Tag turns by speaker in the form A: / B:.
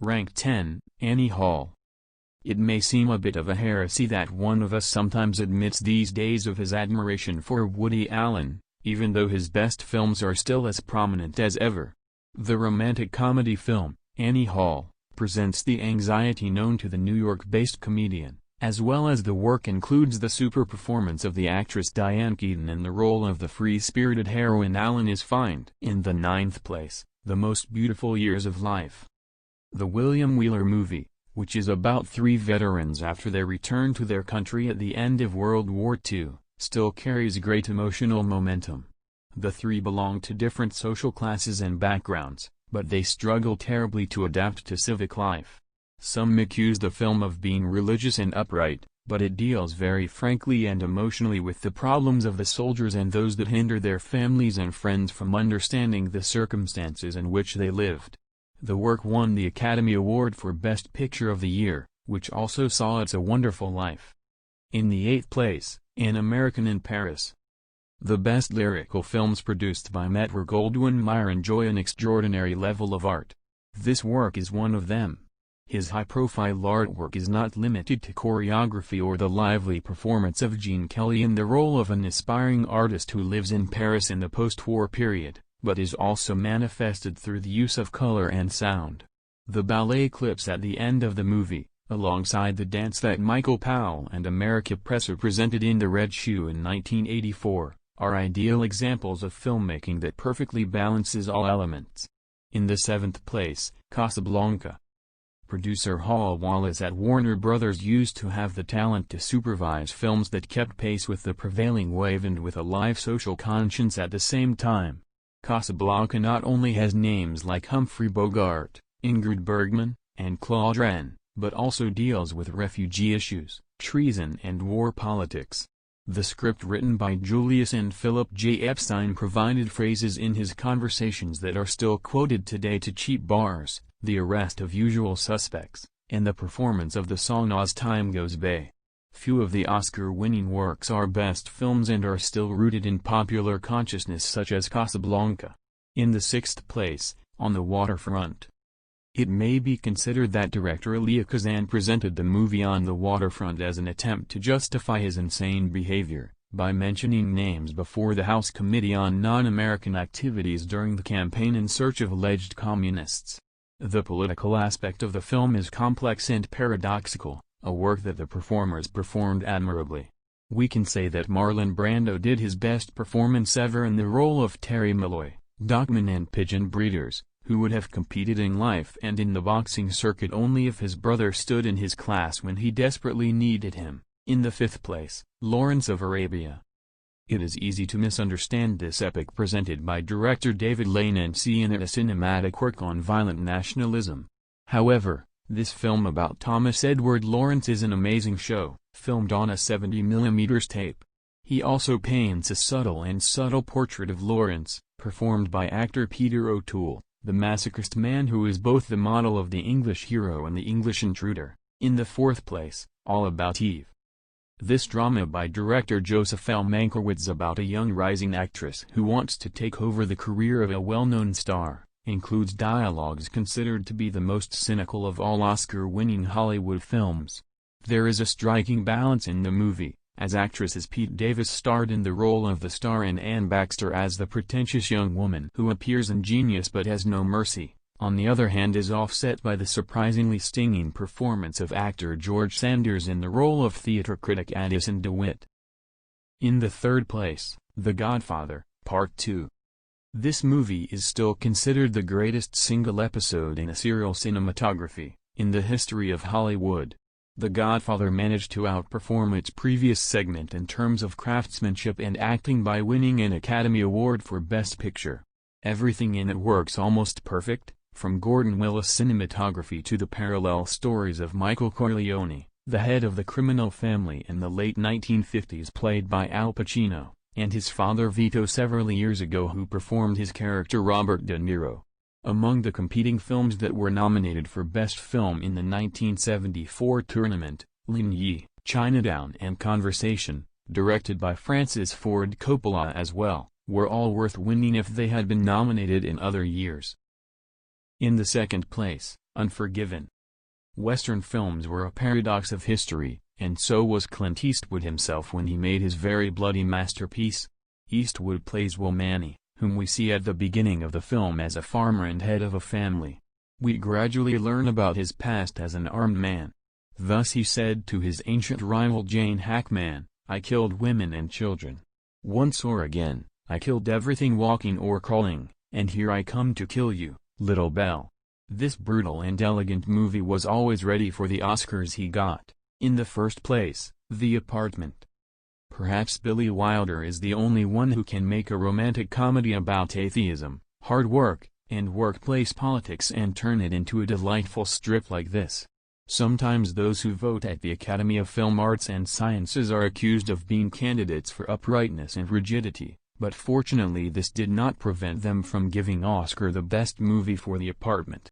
A: Rank 10, Annie Hall. It may seem a bit of a heresy that one of us sometimes admits these days of his admiration for Woody Allen, even though his best films are still as prominent as ever. The romantic comedy film, Annie Hall, presents the anxiety known to the New York-based comedian, as well as the work includes the super performance of the actress Diane Keaton in the role of the free-spirited heroine Allen is fined. In the 9th place, The Most Beautiful Years of Life. The William Wheeler movie, which is about 3 veterans after their return to their country at the end of World War II, still carries great emotional momentum. The 3 belong to different social classes and backgrounds, but they struggle terribly to adapt to civic life. Some accuse the film of being religious and upright, but it deals very frankly and emotionally with the problems of the soldiers and those that hinder their families and friends from understanding the circumstances in which they lived. The work won the Academy Award for Best Picture of the Year, which also saw It's a Wonderful Life. In the 8th place, An American in Paris. The best lyrical films produced by Metro-Goldwyn-Mayer enjoy an extraordinary level of art. This work is one of them. His high-profile artwork is not limited to choreography or the lively performance of Gene Kelly in the role of an aspiring artist who lives in Paris in the post-war period, but is also manifested through the use of color and sound. The ballet clips at the end of the movie, alongside the dance that Michael Powell and America Presser presented in The Red Shoe in 1984, are ideal examples of filmmaking that perfectly balances all elements. In the 7th place, Casablanca. Producer Hal Wallace at Warner Brothers used to have the talent to supervise films that kept pace with the prevailing wave and with a live social conscience at the same time. Casablanca not only has names like Humphrey Bogart, Ingrid Bergman, and Claude Rains, but also deals with refugee issues, treason and war politics. The script written by Julius and Philip J. Epstein provided phrases in his conversations that are still quoted today to cheap bars, the arrest of usual suspects, and the performance of the song As Time Goes By. Few of the Oscar-winning works are best films and are still rooted in popular consciousness such as Casablanca. In the 6th place, On the Waterfront. It may be considered that director Elia Kazan presented the movie On the Waterfront as an attempt to justify his insane behavior, by mentioning names before the House Committee on Non-American Activities during the campaign in search of alleged communists. The political aspect of the film is complex and paradoxical, a work that the performers performed admirably. We can say that Marlon Brando did his best performance ever in the role of Terry Malloy, Dockman and Pigeon Breeders, who would have competed in life and in the boxing circuit only if his brother stood in his class when he desperately needed him. In the 5th place, Lawrence of Arabia. It is easy to misunderstand this epic presented by director David Lane and see in it a cinematic work on violent nationalism. However, this film about Thomas Edward Lawrence is an amazing show, filmed on a 70mm tape. He also paints a subtle portrait of Lawrence, performed by actor Peter O'Toole, the masochist man who is both the model of the English hero and the English intruder. In the 4th place, All About Eve. This drama by director Joseph L. Mankiewicz about a young rising actress who wants to take over the career of a well-known star, includes dialogues considered to be the most cynical of all Oscar-winning Hollywood films. There is a striking balance in the movie, as actresses Pete Davis starred in the role of the star and Anne Baxter as the pretentious young woman who appears ingenious but has no mercy, on the other hand is offset by the surprisingly stinging performance of actor George Sanders in the role of theater critic Addison DeWitt. In the 3rd place, The Godfather, Part 2. This movie is still considered the greatest single episode in a serial cinematography, in the history of Hollywood. The Godfather managed to outperform its previous segment in terms of craftsmanship and acting by winning an Academy Award for Best Picture. Everything in it works almost perfect, from Gordon Willis cinematography to the parallel stories of Michael Corleone, the head of the criminal family in the late 1950s played by Al Pacino, and his father Vito several years ago who performed his character Robert De Niro. Among the competing films that were nominated for Best Film in the 1974 tournament, Lin Yi, Chinatown and Conversation, directed by Francis Ford Coppola as well, were all worth winning if they had been nominated in other years. In the 2nd place, Unforgiven. Western films were a paradox of history, and so was Clint Eastwood himself when he made his very bloody masterpiece. Eastwood plays Will Manny, whom we see at the beginning of the film as a farmer and head of a family. We gradually learn about his past as an armed man. Thus he said to his ancient rival Jane Hackman, "I killed women and children. Once or again, I killed everything walking or crawling, and here I come to kill you, little Belle." This brutal and elegant movie was always ready for the Oscars he got. In the first place, The Apartment. Perhaps Billy Wilder is the only one who can make a romantic comedy about atheism, hard work, and workplace politics and turn it into a delightful strip like this. Sometimes those who vote at the Academy of Film Arts and Sciences are accused of being candidates for uprightness and rigidity, but fortunately this did not prevent them from giving Oscar the best movie for The Apartment.